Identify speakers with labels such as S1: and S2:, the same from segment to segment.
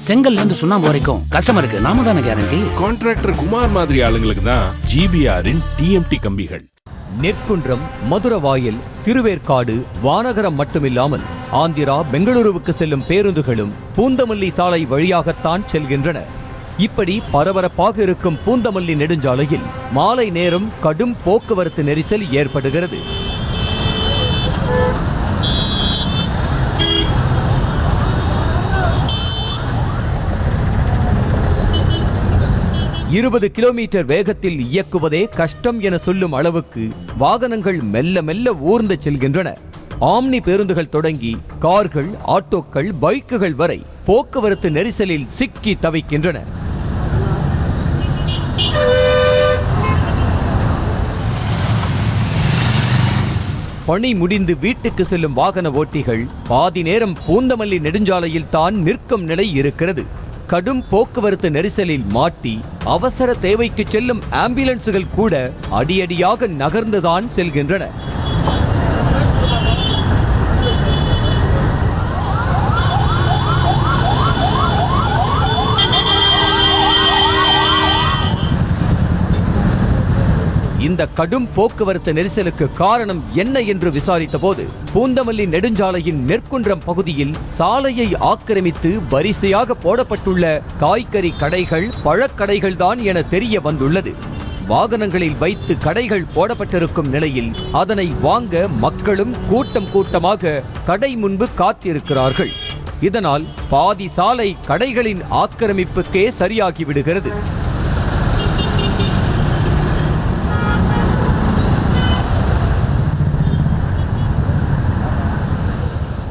S1: செங்கல்ல இருந்து சுண்ணாம்பு வரைக்கும் கஸ்டமருக்கு நாம தானே கேரண்டி.
S2: கான்ட்ராக்டர் குமார் மாதிரி ஆளுங்களுக்கு தான் ஜிபிஆரின் டிஎம்டி கம்பிகள்.
S3: நெற்குன்றம், மதுரவாயல், திருவேற்காடு, வானகரம் மட்டுமில்லாமல் ஆந்திரா, பெங்களூருவுக்கு செல்லும் பேருந்துகளும் பூந்தமல்லி சாலை வழியாகத்தான் செல்கின்றன. இப்படி பரபரப்பாக இருக்கும் பூந்தமல்லி நெடுஞ்சாலையில் மாலை நேரம் கடும் போக்குவரத்து நெரிசல் ஏற்படுகிறது. இருபது கிலோமீட்டர் வேகத்தில் இயக்குவதே கஷ்டம் என சொல்லும் அளவுக்கு வாகனங்கள் மெல்ல மெல்ல ஊர்ந்து செல்கின்றன. ஆம்னி பேருந்துகள் தொடங்கி கார்கள், ஆட்டோக்கள், பைக்குகள் வரை போக்குவரத்து நெரிசலில் சிக்கி தவிக்கின்றன. பணி முடிந்து வீட்டுக்கு செல்லும் வாகன ஓட்டிகள் பாதி நேரம் பூந்தமல்லி நெடுஞ்சாலையில் தான் நிற்கும் நிலை இருக்கிறது. கடும் போக்குவரத்து நெரிசலில் மாட்டி அவசர தேவைக்கு செல்லும் ஆம்புலன்ஸுகள் கூட அடியடியாக நகர்ந்துதான் செல்கின்றன. இந்த கடும் போக்குவரத்து நெரிசலுக்கு காரணம் என்ன என்று விசாரித்த போது பூந்தமல்லி நெடுஞ்சாலையின் நெற்குன்றம் பகுதியில் சாலையை ஆக்கிரமித்து வரிசையாக போடப்பட்டுள்ள காய்கறி கடைகள், பழக்கடைகள் தான் என தெரிய வந்துள்ளது. வாகனங்களில் வைத்து கடைகள் போடப்பட்டிருக்கும் நிலையில் அதனை வாங்க மக்களும் கூட்டம் கூட்டமாக கடை முன்பு காத்திருக்கிறார்கள். இதனால் பாதி சாலை கடைகளின் ஆக்கிரமிப்புக்கே சரியாகிவிடுகிறது.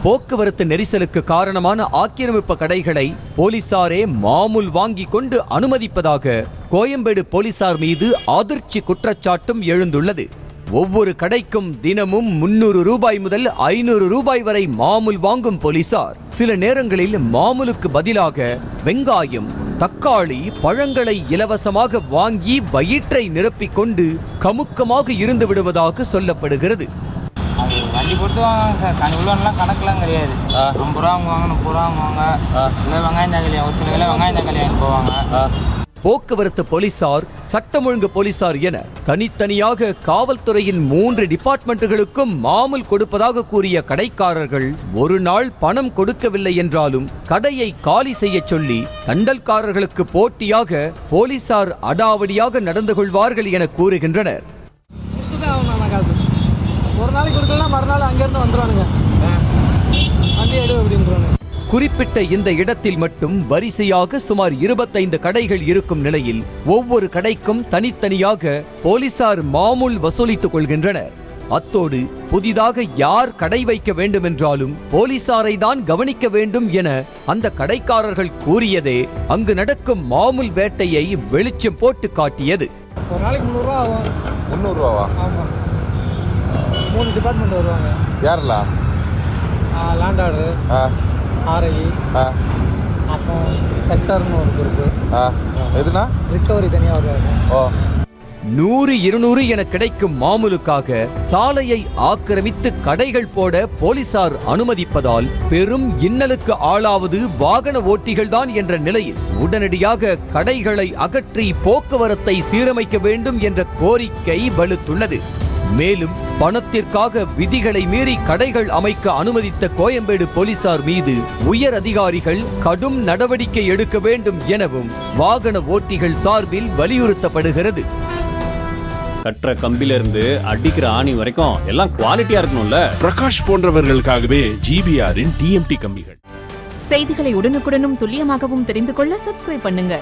S3: போக்குவரத்து நெரிசலுக்கு காரணமான ஆக்கிரமிப்பு கடைகளை போலீசாரே மாமூல் வாங்கி கொண்டு அனுமதிப்பதாக கோயம்பேடு போலீசார் மீது அதிர்ச்சி குற்றச்சாட்டும் எழுந்துள்ளது. ஒவ்வொரு கடைக்கும் தினமும் 300 ரூபாய் முதல் 500 ரூபாய் வரை மாமூல் வாங்கும் போலீசார் சில நேரங்களில் மாமூலுக்கு பதிலாக வெங்காயம், தக்காளி, பழங்களை இலவசமாக வாங்கி வயிற்றை நிரப்பிக் கொண்டு கமுக்கமாக இருந்து விடுவதாக சொல்லப்படுகிறது.
S4: வண்டி பொறுத்து வாங்க சார், இவ்வளோலாம் கணக்கெலாம் கிடையாது. 50 ரூபா வாங்குவாங்க, 30 ரூபா வாங்குவாங்க, இல்லை வெங்காயம் தக்காளி, ஒரு சில கிலோ வெங்காயம் தக்காளி போவாங்க.
S3: போக்குவரத்து போலீசார், சட்டம் ஒழுங்கு போலீசார் என தனித்தனியாக காவல்துறையின் 3 டிபார்ட்மெண்ட்டுகளுக்கும் மாமூல் கொடுப்பதாக கூறிய கடைக்காரர்கள் ஒரு நாள் பணம் கொடுக்கவில்லை என்றாலும் கடையை காலி செய்ய சொல்லி தண்டல்காரர்களுக்கு போட்டியாக போலீசார் அடாவடியாக நடந்து கொள்வார்கள் என கூறுகின்றனர்.
S5: ஒரு நாளைக்கு கொடுக்கலாம், மறுநாள் அங்கேருந்து வந்துடுவானுங்க, வண்டி எடு அப்படின்றாங்க.
S3: குறிப்பிட்ட இந்த இடத்தில் மட்டும் வரிசையாக சுமார் 25 கடைகள் இருக்கும் நிலையில் ஒவ்வொரு கடைக்கும் தனித்தனியாக போலீசார் மாமூல் வசூலித்துக் கொள்கின்றனர். அத்தோடு புதிதாக யார் கடை வைக்க வேண்டும் என்றாலும் போலீசாரை தான் கவனிக்க வேண்டும் என அந்த கடைக்காரர்கள் கூறியதே அங்கு நடக்கும் மாமூல் வேட்டையை வெளிச்சம் போட்டு காட்டியது.
S5: ஒரு நாளைக்கு 300 ரூபா ஆகும்.
S6: 300 ரூபாவா?
S5: ஆமாம், 3 டிபார்ட்மெண்ட் வருவாங்க.
S6: யாரெல்லாம்?
S5: லேண்ட் ஆர்டர், ஆர்ஐ, அப்புறம் செக்டர்னு ஒரு இருக்கு.
S6: எதுனா
S5: ரிக்கவரி தனியாக வருவாங்க.
S3: 100, 200 என கிடைக்கும் மாமூலுக்காக சாலையை ஆக்கிரமித்து கடைகள் போட போலீசார் அனுமதிப்பதால் பெரும் இன்னலுக்கு ஆளாவது வாகன ஓட்டிகள் தான் என்ற நிலையில் உடனடியாக கடைகளை அகற்றி போக்குவரத்தை சீரமைக்க வேண்டும் என்ற கோரிக்கை வலுத்துள்ளது. மேலும் பணத்திற்காக விதிகளை மீறி கடைகள் அமைக்க அனுமதித்த கோயம்பேடு போலீசார் மீது உயர் அதிகாரிகள் கடும் நடவடிக்கை எடுக்க வேண்டும் எனவும் வாகன ஓட்டிகள் சார்பில் வலியுறுத்தப்படுகிறது.
S7: கட்டுற கம்பில இருந்து அடிக்கிற ஆணி வரைக்கும் எல்லாம் குவாலிட்டியா இருக்கணும்ல.
S2: பிரகாஷ் போன்றவர்களுக்காகவே ஜிபிஆரின் டிஎம்டி கம்பிகள்.
S8: செய்திகளை உடனுக்குடனும் துல்லியமாகவும் தெரிந்து கொள்ள சப்ஸ்கிரைப் பண்ணுங்க.